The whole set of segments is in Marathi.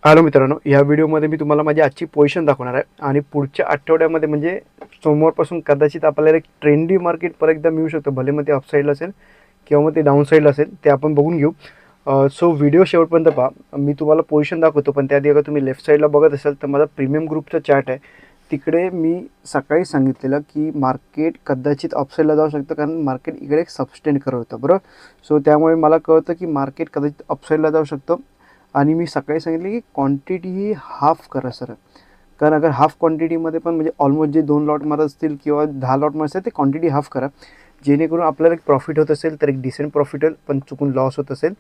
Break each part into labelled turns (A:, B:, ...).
A: हॅलो मित्रांनो, या व्हिडिओमध्ये मी तुम्हाला माझी आजची पोझिशन दाखवणार आहे आणि पुढच्या आठवड्यामध्ये म्हणजे सोमवारपासून कदाचित आपल्याला एक ट्रेंडी मार्केट परत एकदा मिळू शकतं. भले मग ते अपसाईडला असेल किंवा मग ते डाऊन साईडला असेल, ते आपण बघून घेऊ. सो व्हिडिओ शेवटपर्यंत पहा. मी तुम्हाला पोझिशन दाखवतो, पण त्याआधी अगर तुम्ही लेफ्ट साईडला बघत असाल तर माझा प्रीमियम ग्रुपचा चार्ट आहे. तिकडे मी सकाळी सांगितलेलं की मार्केट कदाचित अपसाईडला जाऊ शकतं, कारण मार्केट इकडे एक सबस्टेंड करत होतं, बरोबर. सो त्यामुळे मला कळतं की मार्केट कदाचित अपसाईडला जाऊ शकतं. आणि मी सकाळी सांगितले की क्वांटिटी ही हाफ करा सर, कारण अगर हाफ क्वांटिटीमध्ये पण म्हणजे ऑलमोस्ट जे 2 लॉट मारत असतील किंवा 10 लॉट मारत असेल ते क्वांटिटी हाफ करा, जेणेकरून आपल्याला एक प्रॉफिट होत असेल तर एक डिसेंट प्रॉफिट होईल, पण चुकून लॉस होत असेल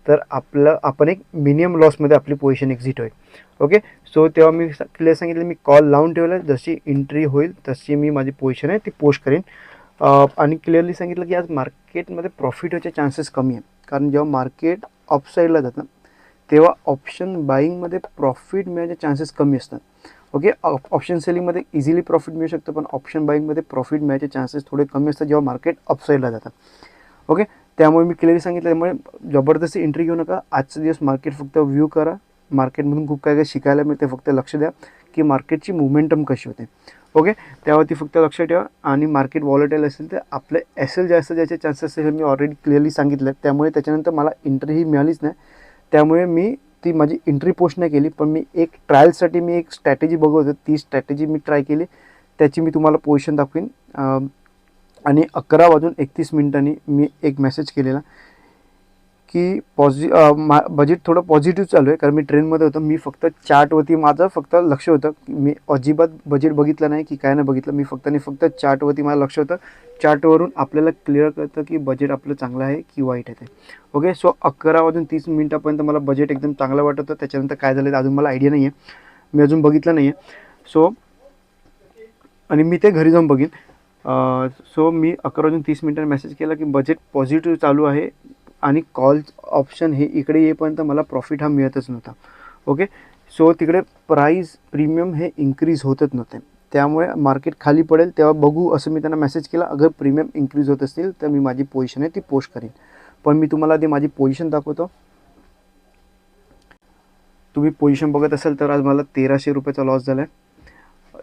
A: तर आपण एक मिनिमम लॉसमध्ये आपली पोझिशन एक्झिट होईल. ओके. सो तेव्हा मी क्लिअर सांगितलं, मी कॉल लावून ठेवलं, जशी एंट्री होईल तशी मी माझी पोझिशन आहे ती पोस्ट करेन. आणि क्लिअरली सांगितलं की आज मार्केटमध्ये प्रॉफिट व्हायचे चान्सेस कमी आहे, कारण जेव्हा मार्केट अपसाईडला जातं तेव्हा ऑप्शन बाईंगमध्ये प्रॉफिट मिळायचे चान्सेस कमी असतात. ओके. ऑप्शन सेलिंगमध्ये इझिली प्रॉफिट मिळू शकतं, पण ऑप्शन बाईंगमध्ये प्रॉफिट मिळायचे चान्सेस थोडे कमी असतात जेव्हा मार्केट अपसाईडला जातात. ओके. त्यामुळे मी क्लिअरली सांगितलं, त्यामुळे जबरदस्ती एंट्री घेऊ नका. आजचा दिवस मार्केट फक्त व्ह्यू करा. मार्केटमधून खूप काय काय शिकायला मिळते, फक्त लक्ष द्या की मार्केटची मोमेंटम कशी होते. ओके. त्यावरती फक्त लक्ष ठेवा. आणि मार्केट वॉलेटाईल असेल तर आपले एस एल जास्त जायचे चान्सेस असेल, मी ऑलरेडी क्लिअरली सांगितलं. त्यामुळे त्याच्यानंतर मला एंट्रीही मिळालीच नाही, त्यामुळे मी ती माझी एंट्री पोस्ट नाही केली. पण मी एक ट्रायलसाठी मी एक स्ट्रॅटेजी बघत होतो, ती स्ट्रॅटेजी मी ट्राय केली, त्याची मी तुम्हाला पोझिशन दाखवीन. आणि 11:31 मी एक मेसेज केलेला की बजेट थोडं पॉझिटिव्ह चालू आहे, कारण मी ट्रेनमध्ये होतो. मी फक्त चार्टवरती माझं फक्त लक्ष होतं, मी अजिबात बजेट बघितलं नाही की काय नाही बघितलं. मी फक्त चार्टवरती माझं लक्ष होतं. चार्टवरून आपल्याला क्लिअर कळतं की बजेट आपलं चांगलं आहे की वाईट आहे ते. ओके. सो 11:30 मला बजेट एकदम चांगलं वाटत होतं. त्याच्यानंतर काय झालं अजून मला आयडिया नाही आहे, मी अजून बघितलं नाही आहे. सो आणि मी ते घरी जाऊन बघीन. सो मी 11:30 मेसेज केला की बजेट पॉझिटिव्ह चालू आहे आणि कॉल ऑप्शन हे इकडे येईपर्यंत मला प्रॉफिट हा मिळतच नव्हता. ओके. सो तिकडे प्राईस प्रीमियम हे इन्क्रीज होतच नव्हते, त्यामुळे मार्केट खाली पडेल तेव्हा बघू असं मी त्यांना मेसेज केला. अगर प्रीमियम इन्क्रीज होत असतील तर मी माझी पोझिशन आहे ती पोस्ट करेन. पण मी तुम्हाला आधी माझी पोझिशन दाखवतो. तुम्ही पोझिशन बघत असाल तर आज मला 1300 रुपयाचा लॉस झाला आहे.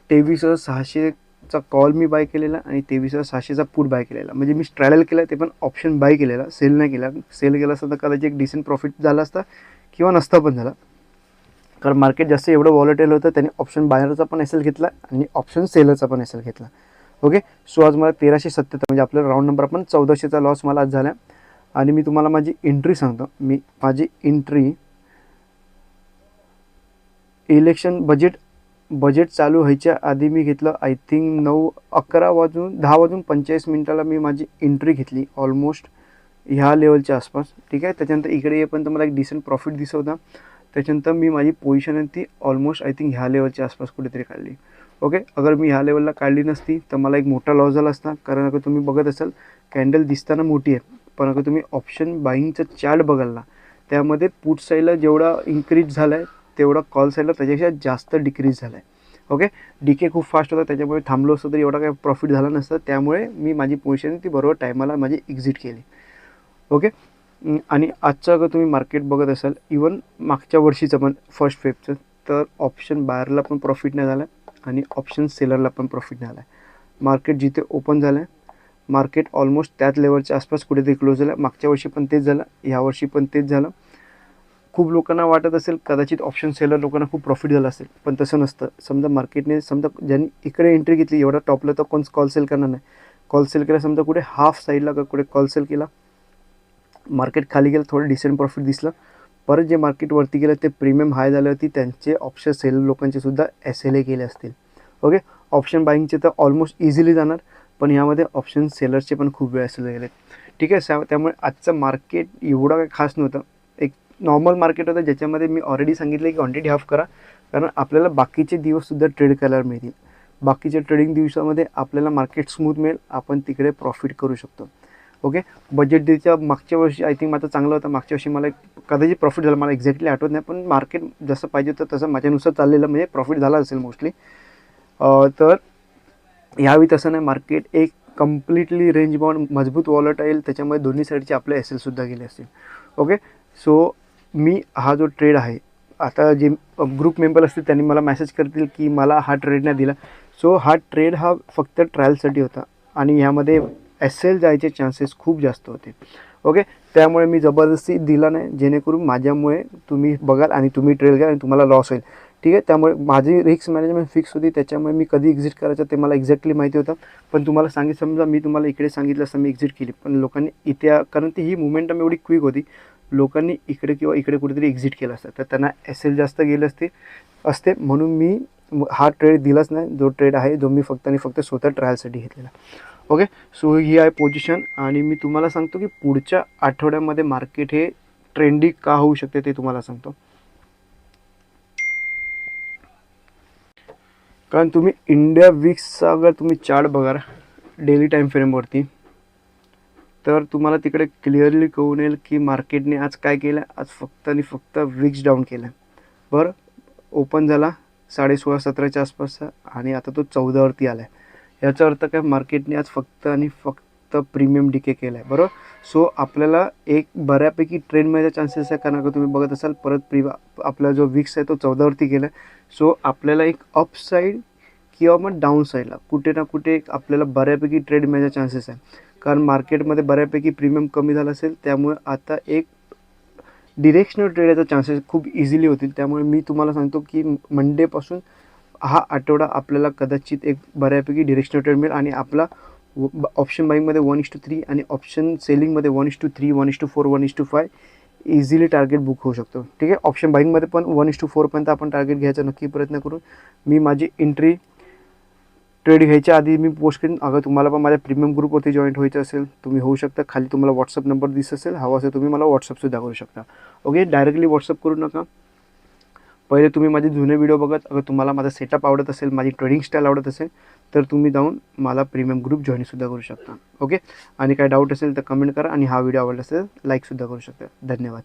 A: 23,600चा कॉल मी बाय केलेला आणि 23,600चा पुट बाय केलेला, म्हणजे मी स्ट्रॅडल केला, ते पण ऑप्शन बाय केलेला, सेल नाही केला. सेल केला असता तर कदाचित एक डिसेंट प्रॉफिट झाला असता किंवा नसता पण झाला, कारण मार्केट जास्त एवढं वॉलेटाईल होतं. त्याने ऑप्शन बायरचा पण एस एल घेतला आणि ऑप्शन सेलरचा पण एस एल घेतला. ओके. सो आज मला 1377 म्हणजे आपल्याला राऊंड नंबर आपण 1400चा लॉस मला आज झाला. आणि मी तुम्हाला माझी एंट्री सांगतो. मी माझी एंट्री इलेक्शन बजेट चालू व्हायच्या आधी मी घेतलं, आय थिंक 10:45 मी माझी एंट्री घेतली, ऑलमोस्ट ह्या लेवलच्या आसपास. ठीक आहे. त्याच्यानंतर इकडे येईपर्यंत मला एक डिसेंट प्रॉफिट दिसत होता. त्याच्यानंतर मी माझी पोझिशन आहे ती ऑलमोस्ट आय थिंक ह्या लेवलच्या आसपास कुठेतरी काढली. ओके. अगर मी ह्या लेवलला काढली नसती तर मला एक मोठा लॉस झाला असता, कारण अगर तुम्ही बघत असाल कॅन्डल दिसताना मोठी आहे, पण अगर तुम्ही ऑप्शन बाईंगचं चार्ट बघाल ना, त्यामध्ये पुट साईडला जेवढा इन्क्रीज झाला आहे तेवढा कॉल साईडला त्याच्यापेक्षा जास्त डिक्रीज झाला आहे. ओके. डीके खूप फास्ट होता, त्याच्यामुळे थांबलो असतं तर एवढा काही प्रॉफिट झाला नसतं. त्यामुळे मी माझी पोझिशन ती बरोबर टायमाला माझी एक्झिट केली. ओके. आणि आजचं अगर तुम्ही मार्केट बघत असाल, इवन मागच्या वर्षीचं पण फर्स्ट फेबचं, तर ऑप्शन बायरला पण प्रॉफिट नाही झाला आणि ऑप्शन सेलरला पण प्रॉफिट नाही झाला आहे. मार्केट जिथे ओपन झालं आहे, मार्केट ऑलमोस्ट त्याच लेवलच्या आसपास कुठेतरी क्लोज झालं. मागच्या वर्षी पण तेच झालं, ह्या वर्षी पण तेच झालं. खूप लोकांना वाटत असेल कदाचित ऑप्शन सेलर लोकांना खूप प्रॉफिट झाला असेल, पण तसं नसतं. समजा मार्केटने ज्यांनी इकडे एंट्री घेतली एवढा टॉपला, तर कोण कॉल सेल करणार नाही. कॉल सेल केला समजा कुठे हाफ साईडला का कुठे कॉल सेल केला, मार्केट खाली गेलं, थोडं डिसेंट प्रॉफिट दिसलं. परत जे मार्केट वरती गेलं ते प्रीमियम हाय झाले होती, त्यांचे ऑप्शन सेलर लोकांचे सुद्धा एस एल ए केले असतील. ओके. ऑप्शन बाईंगचे तर ऑलमोस्ट इझिली जाणार, पण यामध्ये ऑप्शन सेलरचे पण खूप वेळ असले गेले. ठीक आहे. त्यामुळे आजचं मार्केट एवढं काही खास नव्हतं, एक नॉर्मल मार्केट होतं, ज्याच्यामध्ये मी ऑलरेडी सांगितलं की क्वांटिटी हाफ करा, कारण आपल्याला बाकीचे दिवससुद्धा ट्रेड करायला मिळतील. बाकीच्या ट्रेडिंग दिवसामध्ये आपल्याला मार्केट स्मूथ मिळेल, आपण तिकडे प्रॉफिट करू शकतो. ओके. बजेट डेच्या मागच्या वर्षी आय थिंक माझं चांगलं होतं. मागच्या वर्षी मला कदाचित प्रॉफिट झालं, मला एक्झॅक्टली आठवत नाही, पण मार्केट जसं पाहिजे होतं तसं माझ्यानुसार चाललेलं, म्हणजे प्रॉफिट झाला असेल मोस्टली. तर ह्यावेळी तसं नाही, मार्केट एक कम्प्लिटली रेंज बाउंड मजबूत वॉलेटाईल, त्याच्यामध्ये दोन्ही साईडचे आपले एस एलसुद्धा गेले असतील. ओके. सो मी हा जो ट्रेड आहे आता जे ग्रुप मेंबर असतील त्यांनी मला मेसेज करतील की मला हा ट्रेड नाही दिला. सो हा ट्रेड हा फक्त ट्रायलसाठी होता आणि ह्यामध्ये एस-एल जायचे चान्सेस खूप जास्त होते. ओके, त्यामुळे मी जबरदस्ती दिला नाही, जेणेकरून माझ्यामुळे तुम्ही बघाल आणि तुम्ही ट्रेड घ्याल आणि तुम्हाला लॉस होईल. ठीक आहे, त्यामुळे माझी रिस्क मॅनेजमेंट फिक्स होती, त्याच्यामुळे मी कधी एक्झिट करायचं ते मला एक्झॅक्टली माहिती होतं. पण तुम्हाला समजा मी तुम्हाला इकडे सांगितलं असतं मी एक्झिट केली, पण लोकांनी इथे कारण ती ही मोमेंटम एवढी क्विक होती, लोकांनी इकडे किंवा इकडे कुठेतरी एक्झिट केलं असतं तर त्यांना एस-एल जास्त गेले असते. म्हणून मी हा ट्रेड दिलाच नाही, जो ट्रेड आहे जो मी फक्त आणि फक्त स्वतः ट्रायलसाठी घेतलेला. ओके, सो ही आहे पोझिशन आणि मी तुम्हाला सांगतो की पुढच्या आठवड्यामध्ये मार्केट हे ट्रेंडी का होऊ शकते ते तुम्हाला सांगतो. कारण तुम्ही इंडिया विक्सचा अगर तुम्ही चार्ट बघा डेली टाईम फ्रेमवरती, तर तुम्हाला तिकडे क्लिअरली कळून येईल की मार्केटने आज काय केलं. आज फक्त आणि फक्त विक्स डाऊन केला. बरं, ओपन झाला 16:30-17च्या आसपासचा आणि आता तो 14वरती आला आहे. याचा अर्थ काय, मार्केटने आज फक्त आणि फक्त प्रीमियम डीके केला आहे. बरोबर, सो आपल्याला एक बऱ्यापैकी ट्रेंड मिळायचा चान्सेस आहे, कारण का तुम्ही बघत असाल परत आपला जो विक्स आहे तो 14वरती गेला आहे. सो आपल्याला एक अप साईड किंवा मग डाऊन साईडला कुठे ना कुठे आपल्याला बऱ्यापैकी ट्रेड मिळायचा चान्सेस आहे. कारण मार्केटमध्ये बऱ्यापैकी प्रीमियम कमी झाला असेल, त्यामुळे आता एक डिरेक्शनल ट्रेड याचा चान्सेस खूप इझिली होतील. त्यामुळे मी तुम्हाला सांगतो की मंडेपासून हा आठवडा आपल्याला कदाचित एक बऱ्यापैकी डिरेक्शनल ट्रेड मिळेल आणि आपला ऑप्शन बाईंगमध्ये 1:3 आणि ऑप्शन सेलिंगमध्ये 1:3, 1:4, 1:5 इझिली टार्गेट बुक होऊ शकतो. ठीक आहे, ऑप्शन बाईंगमध्ये पण 1:4पर्यंत आपण टार्गेट घ्यायचा नक्की प्रयत्न करू. मी माझी एंट्री ट्रेड घ्यायच्या आधी मी पोस्ट करीन. अगर तुम्हाला पण माझ्या प्रीमियम ग्रुपवरती जॉईंट व्हायचं असेल तुम्ही होऊ शकता. खाली तुम्हाला व्हॉट्सअप नंबर दिसत असेल, हवा असेल तुम्ही मला व्हॉट्सअपसुद्धा करू शकता. ओके, डायरेक्टली व्हॉट्सअप करू नका. पहिले तुम्ही माझे जुने व्हिडिओ बघत, अगर तुम्हाला माझा सेटअप आवडत असेल, माझी ट्रेडिंग स्टाईल आवडत असेल, तर तुम्ही जाऊन मला प्रीमियम ग्रुप जॉईनसुद्धा करू शकता. ओके, आणि काय डाऊट असेल तर कमेंट करा आणि हा व्हिडिओ आवडला असेल लाईकसुद्धा करू शकता. धन्यवाद.